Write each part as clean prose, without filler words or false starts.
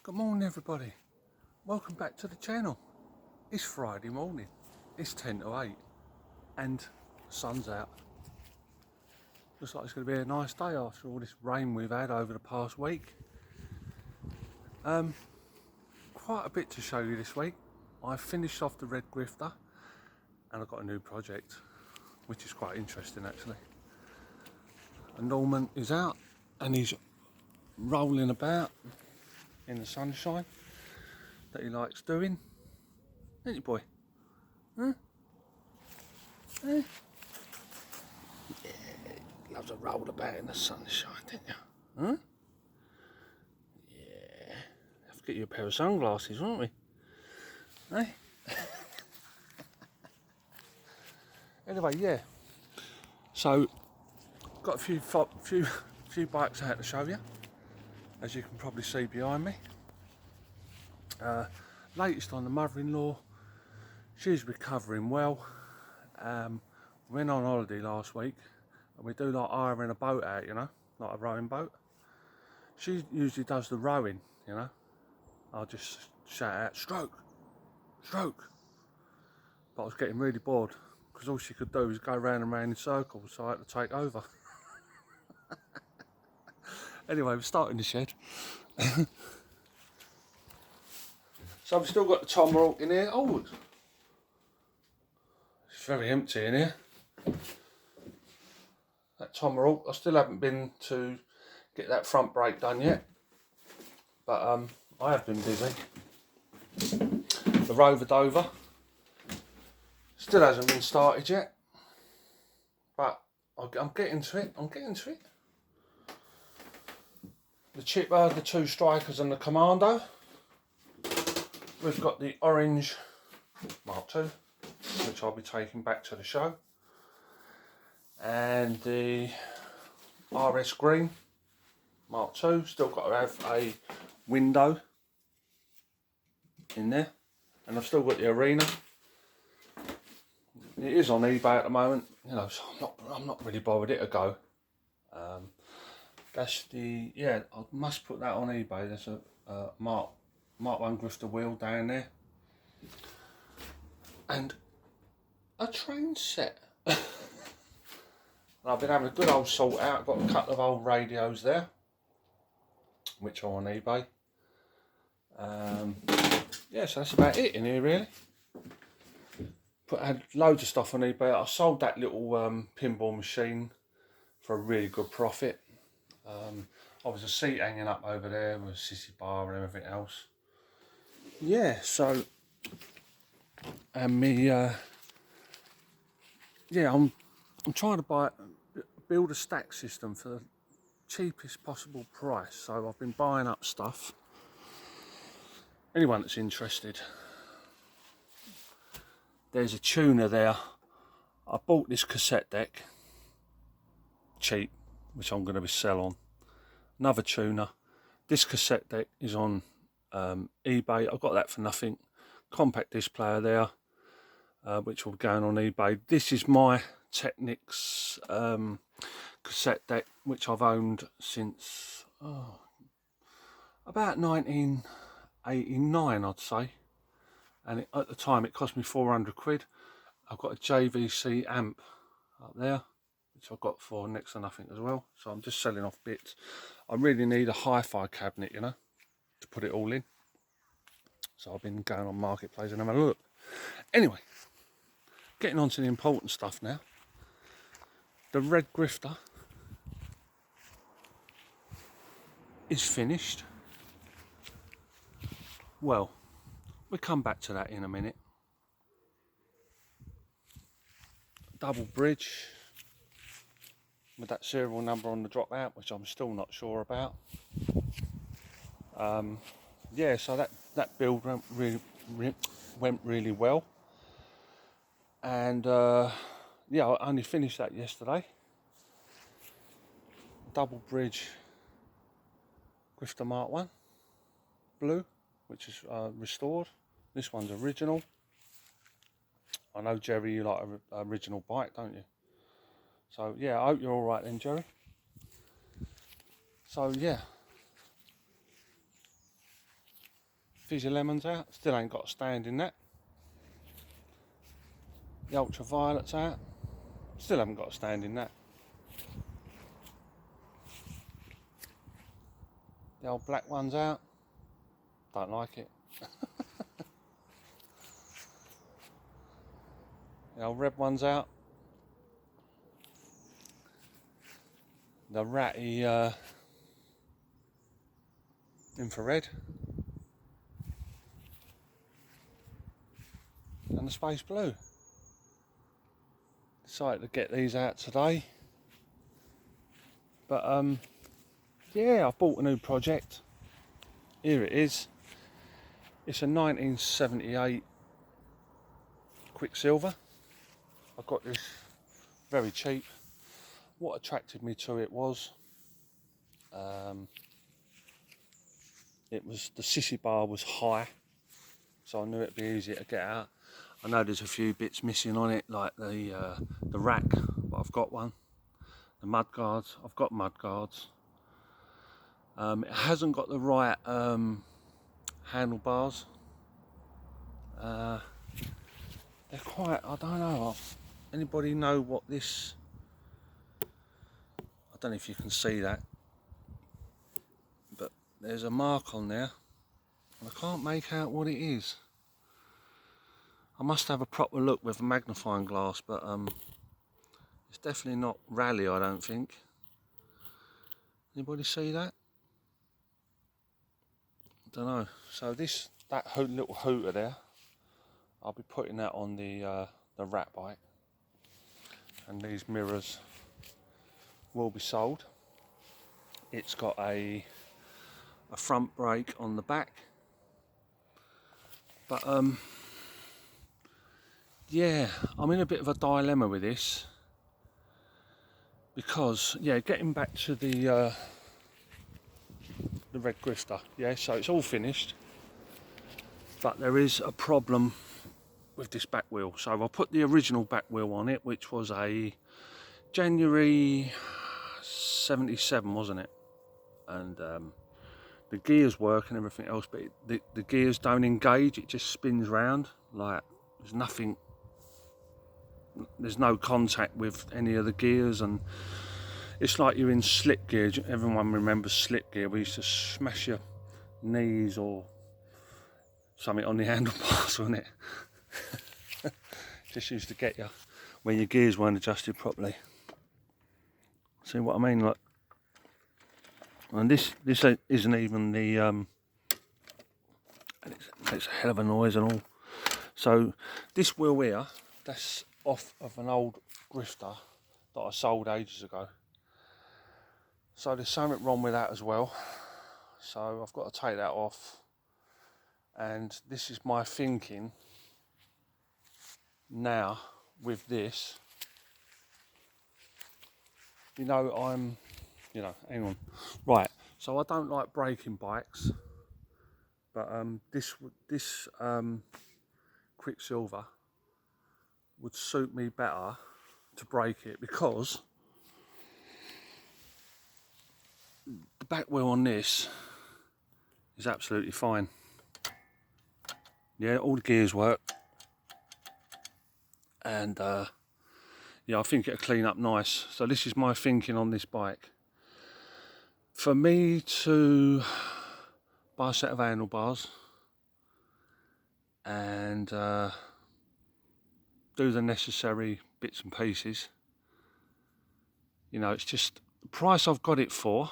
Good morning everybody, welcome back to the channel. It's Friday morning, it's 10 to 8 and the sun's out. Looks like it's going to be a nice day after all this rain we've had over the past week. Quite a bit to show you this week. I finished off the red grifter and I've got a new project which is quite interesting actually. And Norman is out and he's rolling about in the sunshine that he likes doing. Ain't you, boy? Huh? Eh? Yeah, loves to roll about in the sunshine, don't you? Huh? Yeah. Have to get you a pair of sunglasses, won't we? Eh? Anyway, yeah. So, got a few bikes out to show you, as you can probably see behind me. Latest on the mother-in-law, she's recovering well. We went on holiday last week and we do like hiring a boat out, you know, like a rowing boat. She usually does the rowing, you know. I'll just shout out, stroke, stroke. But I was getting really bored because all she could do was go round and round in circles, so I had to take over. Anyway, we're starting the shed. So we've still got the tomahawk in here. Oh, it's very empty in here. That tomahawk, I still haven't been to get that front brake done yet, but I have been busy. The Rover Dover still hasn't been started yet, but I'm getting to it. The Chipper, the two Strikers and the Commando. We've got the orange Mark II, which I'll be taking back to the show, and the RS Green Mark II. Still got to have a window in there, and I've still got the Arena. It is on eBay at the moment, you know, so I'm not really bothered. It'll go. That's the, yeah, I must put that on eBay. There's a Mark 1 Grifter wheel down there, and a train set. And I've been having a good old sort out. Got a couple of old radios there, which are on eBay. Yeah, so that's about it in here really. Had loads of stuff on eBay. I sold that little pinball machine for a really good profit. Obviously a seat hanging up over there with a sissy bar and everything else. Yeah, so and me yeah, I'm trying to build a stack system for the cheapest possible price. So I've been buying up stuff. Anyone that's interested, there's a tuner there. I bought this cassette deck cheap, which I'm going to be selling. Another tuner. This cassette deck is on eBay. I got that for nothing. Compact disc player there, which will be going on eBay. This is my Technics cassette deck, which I've owned since about 1989, I'd say. And at the time it cost me 400 quid. I've got a JVC amp up there, which I've got for next to nothing as well. So I'm just selling off bits. I really need a hi-fi cabinet, you know, to put it all in. So I've been going on Marketplace and having a look. Anyway, getting on to the important stuff now. The red grifter is finished. Well, we'll come back to that in a minute. Double bridge with that serial number on the dropout, which I'm still not sure about. Yeah, so that build went really well, and yeah, I only finished that yesterday. Double bridge Grifter Mark 1 blue, which is restored. This one's original. I know, Jerry, you like an original bike, don't you? So yeah, I hope you're all right then, Jerry. So yeah, fizzy lemons out, still ain't got a stand in that. The ultraviolet's out, still haven't got a stand in that. The old black one's out, don't like it. The old red one's out. The ratty infrared. And the space blue. Decided to get these out today. But yeah, I've bought a new project. Here it is. It's a 1978 Quicksilver. I got this very cheap. What attracted me to it was the sissy bar was high, so I knew it'd be easier to get out. I know there's a few bits missing on it, like the rack, but I've got one. The mud guards, I've got mud guards. It hasn't got the right handlebars. They're quite, I don't know. Anybody know what this? I don't know if you can see that, but there's a mark on there, and I can't make out what it is. I must have a proper look with a magnifying glass, but it's definitely not Raleigh, I don't think. Anybody see that? I don't know. So that little hooter there, I'll be putting that on the rat bike, and these mirrors will be sold. It's got a front brake on the back, but yeah, I'm in a bit of a dilemma with this, because yeah, getting back to the red Grifter, yeah, so it's all finished, but there is a problem with this back wheel. So I put the original back wheel on it, which was a January 77, wasn't it? And the gears work and everything else, but the gears don't engage, it just spins round like there's nothing, there's no contact with any of the gears, and it's like you're in slip gear. Everyone remembers slip gear. We used to smash your knees or something on the handlebars, wasn't it? Just used to get you when your gears weren't adjusted properly. See what I mean? Like, and this isn't even the and it makes a hell of a noise and all. So this wheel here, that's off of an old Grifter that I sold ages ago. So there's something wrong with that as well. So I've got to take that off. And this is my thinking now with this. Hang on. Right, so I don't like braking bikes, but this Quicksilver would suit me better to brake it, because the back wheel on this is absolutely fine. Yeah, all the gears work, and yeah, I think it'll clean up nice. So this is my thinking on this bike. For me to buy a set of handlebars and do the necessary bits and pieces, it's just the price I've got it for.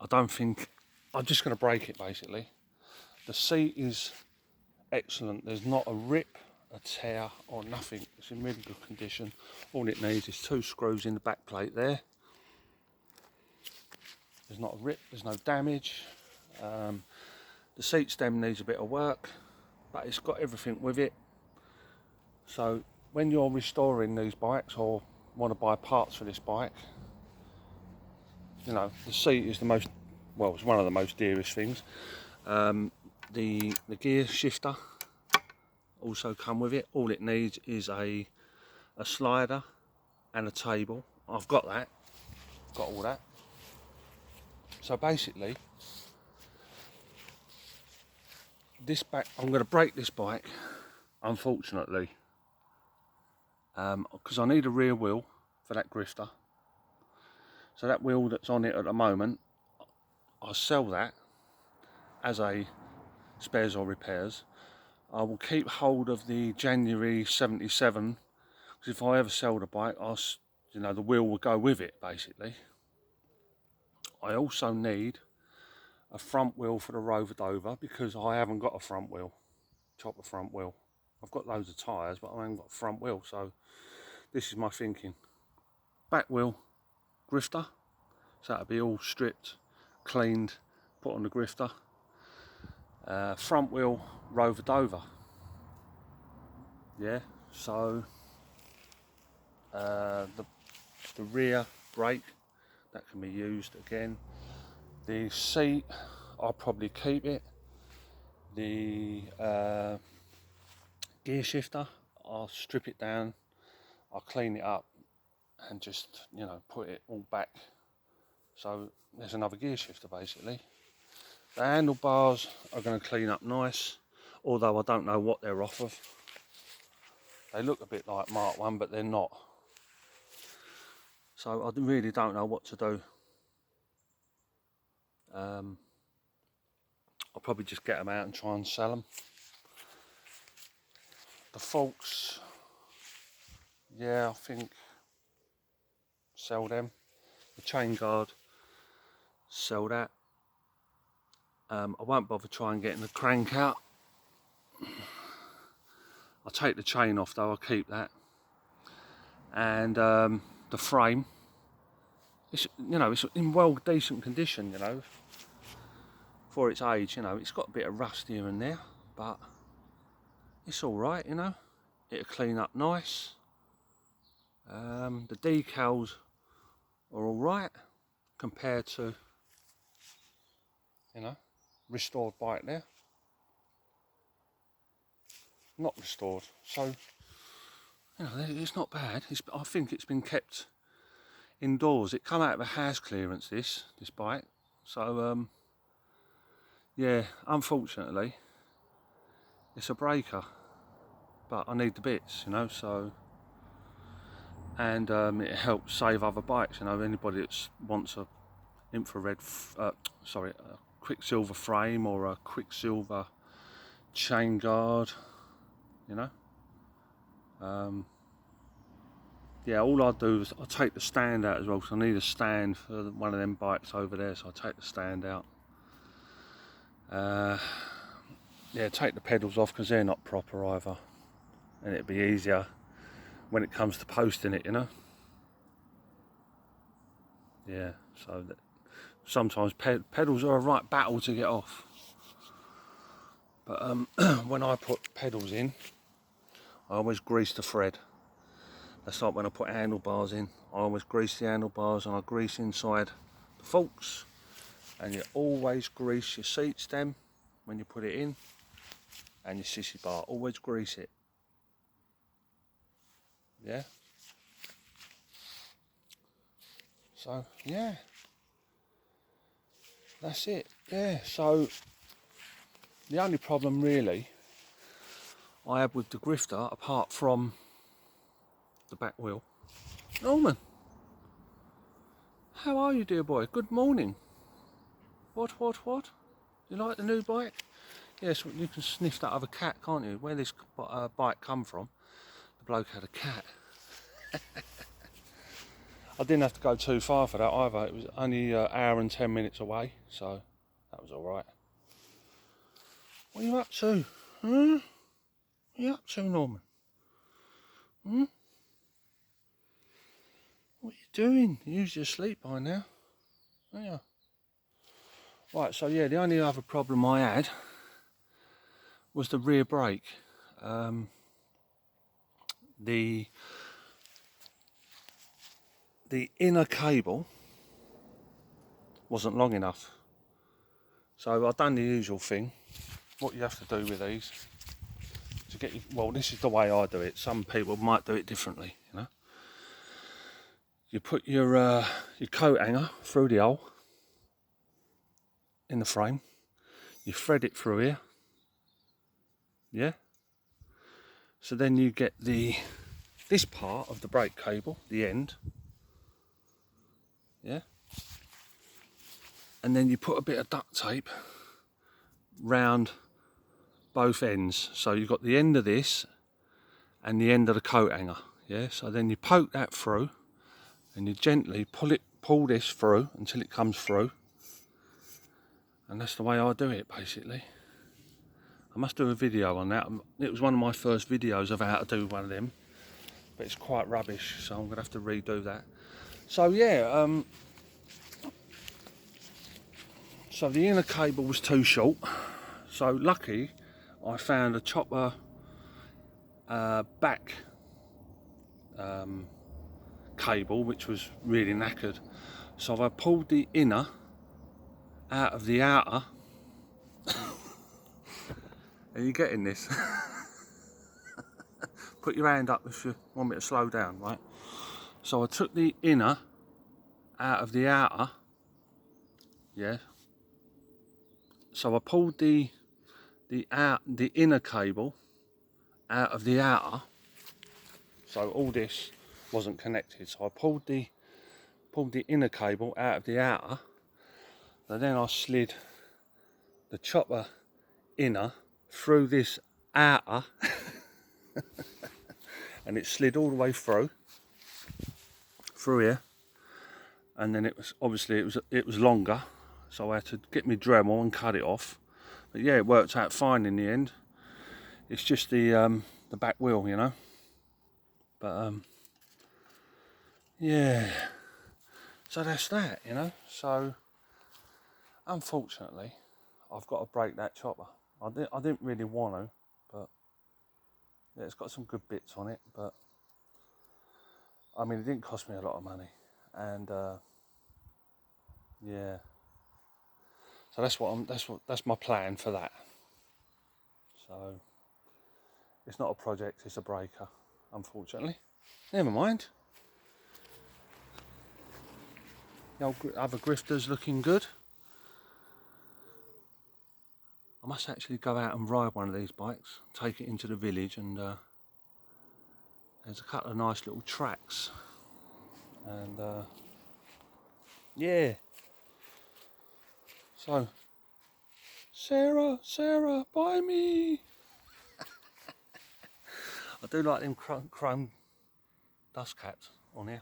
I don't think, I'm just going to break it basically. The seat is excellent. There's not a rip, a tear or nothing. It's in really good condition. All it needs is 2 screws in the back plate there. There's not a rip, there's no damage. The seat stem needs a bit of work, but it's got everything with it. So when you're restoring these bikes or want to buy parts for this bike, the seat is it's one of the most dearest things. The gear shifter also come with it. All it needs is a slider and a table. I've got that, got all that. So basically, this back, I'm going to break this bike, unfortunately, because I need a rear wheel for that Grifter. So that wheel that's on it at the moment, I'll sell that as a spares or repairs. I will keep hold of the January 77, because if I ever sell the bike, you know, the wheel will go with it basically. I also need a front wheel for the Rover Dover, because I haven't got a front wheel, chopper front wheel. I've got loads of tyres, but I haven't got a front wheel, so this is my thinking. Back wheel, Grifter, so that'll be all stripped, cleaned, put on the Grifter. Front wheel, Rover Dover. Yeah, so the rear brake, that can be used again. The seat, I'll probably keep it. The gear shifter, I'll strip it down, I'll clean it up and just, you know, put it all back. So there's another gear shifter basically. The handlebars are going to clean up nice, although I don't know what they're off of. They look a bit like Mark 1, but they're not. So I really don't know what to do. I'll probably just get them out and try and sell them. The forks, yeah, I think sell them. The chain guard, sell that. I won't bother trying getting the crank out. I'll take the chain off though, I'll keep that. And the frame, it's, you know, it's in well decent condition, you know, for its age. You know, it's got a bit of rust here and there, but it's all right, you know. It'll clean up nice. The decals are all right compared to, you know, restored bike there. Not restored, so you know, it's not bad. I think it's been kept indoors. It come out of a house clearance, this bike. So yeah, unfortunately, it's a breaker, but I need the bits, you know. So, and it helps save other bikes. You know, anybody that wants a infrared, a Quicksilver frame or a Quicksilver chain guard, you know. Yeah, all I do is I take the stand out as well, because I need a stand for one of them bikes over there, so I take the stand out. Yeah, take the pedals off because they're not proper either, and it'd be easier when it comes to posting it, you know. Yeah, so that sometimes pedals are a right battle to get off, but when I put pedals in, I always grease the thread. That's like when I put handlebars in, I always grease the handlebars, and I grease inside the forks, and you always grease your seat stem when you put it in, and your sissy bar, always grease it. Yeah, so yeah, that's it. Yeah, so the only problem really I had with the Grifter, apart from the back wheel. Norman, how are you, dear boy? Good morning. What? You like the new bike? Yes, you can sniff that other cat, can't you? Where this bike come from, the bloke had a cat. I didn't have to go too far for that either. It was only an hour and 10 minutes away, so that was all right. What are you up to? What are you up to, Norman? What are you doing? You're usually asleep by now, aren't you? Right, so yeah, the only other problem I had was the rear brake. The inner cable wasn't long enough, so I've done the usual thing. What you have to do with these to get you, well, this is the way I do it. Some people might do it differently, you know. You put your coat hanger through the hole in the frame. You thread it through here, yeah. So then you get this part of the brake cable, the end, yeah, and then you put a bit of duct tape round both ends. So you've got the end of this and the end of the coat hanger, yeah. So then you poke that through and you gently pull this through until it comes through, and that's the way I do it basically. I must do a video on that. It was one of my first videos of how to do one of them, but it's quite rubbish, so I'm gonna have to redo that. So yeah, so the inner cable was too short, so lucky I found a chopper back cable which was really knackered. So I pulled the inner out of the outer. Are you getting this? Put your hand up if you want me to slow down, right? So I took the inner out of the outer, yeah. So I pulled the inner cable out of the outer. So all this wasn't connected. So I pulled the inner cable out of the outer. And then I slid the chopper inner through this outer, and it slid all the way through here. And then it was obviously it was longer, so I had to get my Dremel and cut it off. But yeah, it worked out fine in the end. It's just the back wheel, you know. But yeah, so that's that, you know. So unfortunately, I've got to break that chopper. I didn't really want to, but yeah, it's got some good bits on it. But I mean, it didn't cost me a lot of money, and yeah. So that's my plan for that. So it's not a project, it's a breaker, unfortunately. Never mind. The old other Grifter's looking good. I must actually go out and ride one of these bikes, take it into the village, and there's a couple of nice little tracks. And yeah. So, Sarah, buy me. I do like them chrome dust caps on here.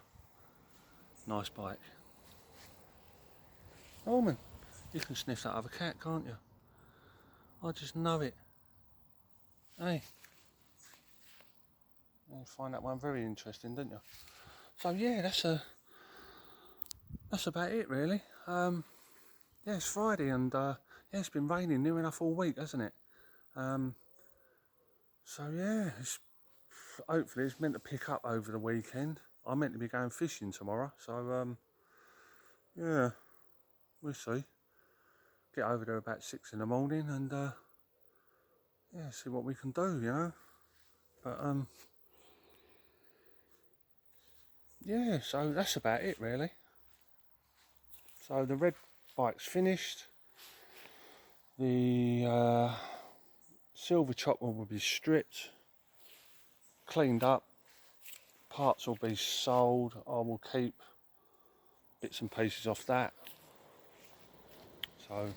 Nice bike. Norman, you can sniff that other cat, can't you? I just know it. Hey. You find that one very interesting, didn't you? So yeah, that's about it really. Yeah, it's Friday and yeah, it's been raining near enough all week, hasn't it? So yeah, hopefully it's meant to pick up over the weekend. I'm meant to be going fishing tomorrow, so yeah, we'll see. Get over there about 6 in the morning and yeah, see what we can do, you know. But yeah, so that's about it really. So the red bike's finished. The silver chopper will be stripped, cleaned up, parts will be sold. I will keep bits and pieces off that. So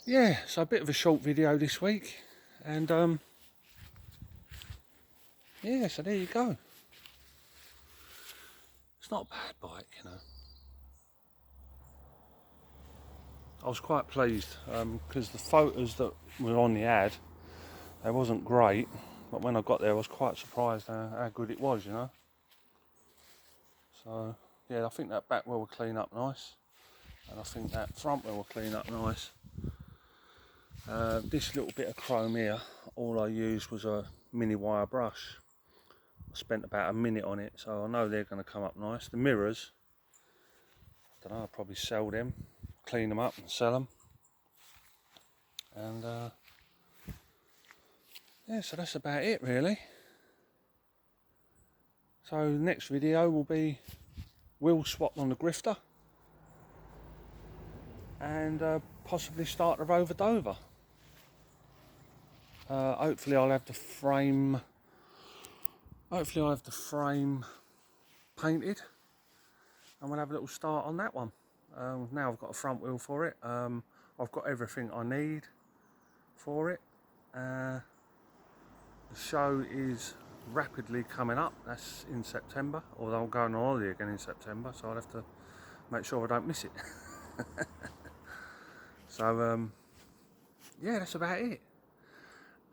yeah, so a bit of a short video this week, and yeah, so there you go. It's not a bad bike, you know. I was quite pleased because the photos that were on the ad, they wasn't great, but when I got there I was quite surprised how good it was, you know. So yeah, I think that back wheel will clean up nice, and I think that front wheel will clean up nice. This little bit of chrome here, all I used was a mini wire brush. I spent about a minute on it, so I know they're going to come up nice. The mirrors, I don't know, I'll probably sell them, clean them up and sell them. And yeah, so that's about it really. So the next video will be wheel swap on the Grifter, and possibly start the Rover Dover. Hopefully I'll have the frame. Hopefully I'll have the frame painted, and we'll have a little start on that one. Now I've got a front wheel for it. I've got everything I need for it. The show is rapidly coming up. That's in September, although I'm going on holiday again in September, so I'll have to make sure I don't miss it. So yeah, that's about it.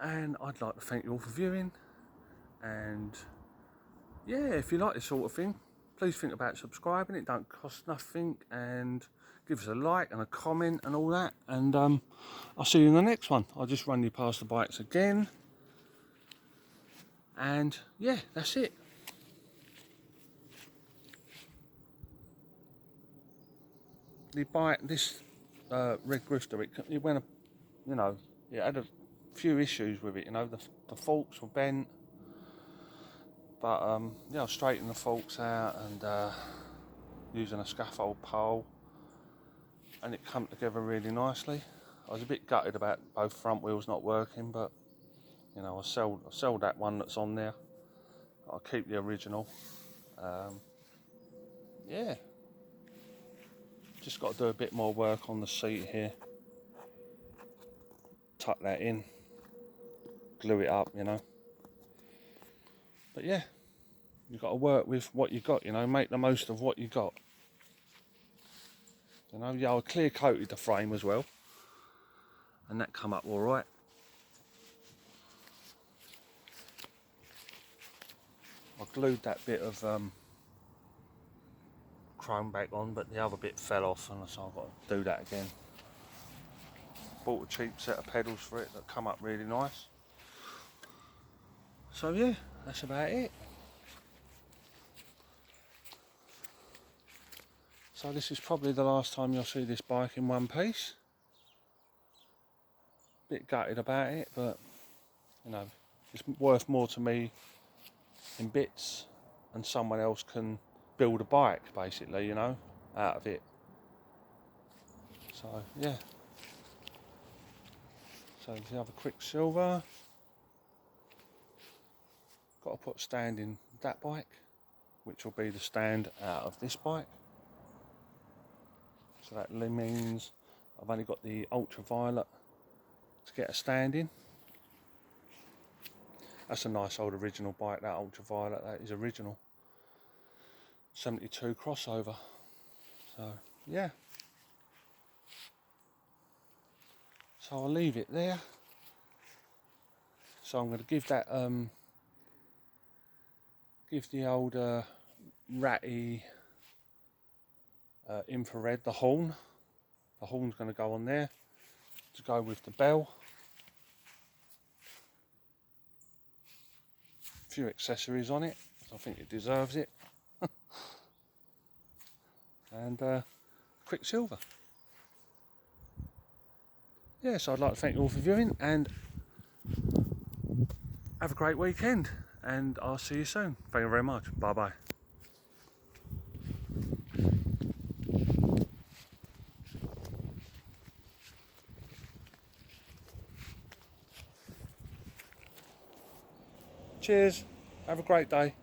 And I'd like to thank you all for viewing, and yeah, if you like this sort of thing, please think about subscribing. It don't cost nothing, and give us a like and a comment and all that, and I'll see you in the next one. I'll just run you past the bikes again, and yeah, that's it. The bike, this red Grifter, it went, you know, it had a few issues with it, you know, the forks were bent, but yeah, I straightened the forks out and using a scaffold pole, and it come together really nicely. I was a bit gutted about both front wheels not working, but you know, I sell that one that's on there. I'll keep the original. Yeah, just got to do a bit more work on the seat here. Tuck that in, glue it up, you know. But yeah, you've got to work with what you got, you know, make the most of what you got. You know, yeah, I clear coated the frame as well, and that come up all right. I glued that bit of chrome back on, but the other bit fell off, and so I've got to do that again. Bought a cheap set of pedals for it that come up really nice. So yeah, that's about it. So this is probably the last time you'll see this bike in one piece. Bit gutted about it, but you know, it's worth more to me in bits, and someone else can build a bike basically, you know, out of it. So yeah. So the other Quicksilver. Got to put a stand in that bike, which will be the stand out of this bike. So that means I've only got the ultraviolet to get a stand in. That's a nice old original bike, that ultraviolet, that is original. 72 crossover. So yeah. So I'll leave it there. So I'm going to give that give the old ratty infrared, the horn. The horn's going to go on there to go with the bell. A few accessories on it, I think it deserves it. And Quicksilver. Yeah, so I'd like to thank you all for viewing, and have a great weekend, and I'll see you soon. Thank you very much. Bye bye. Cheers. Have a great day.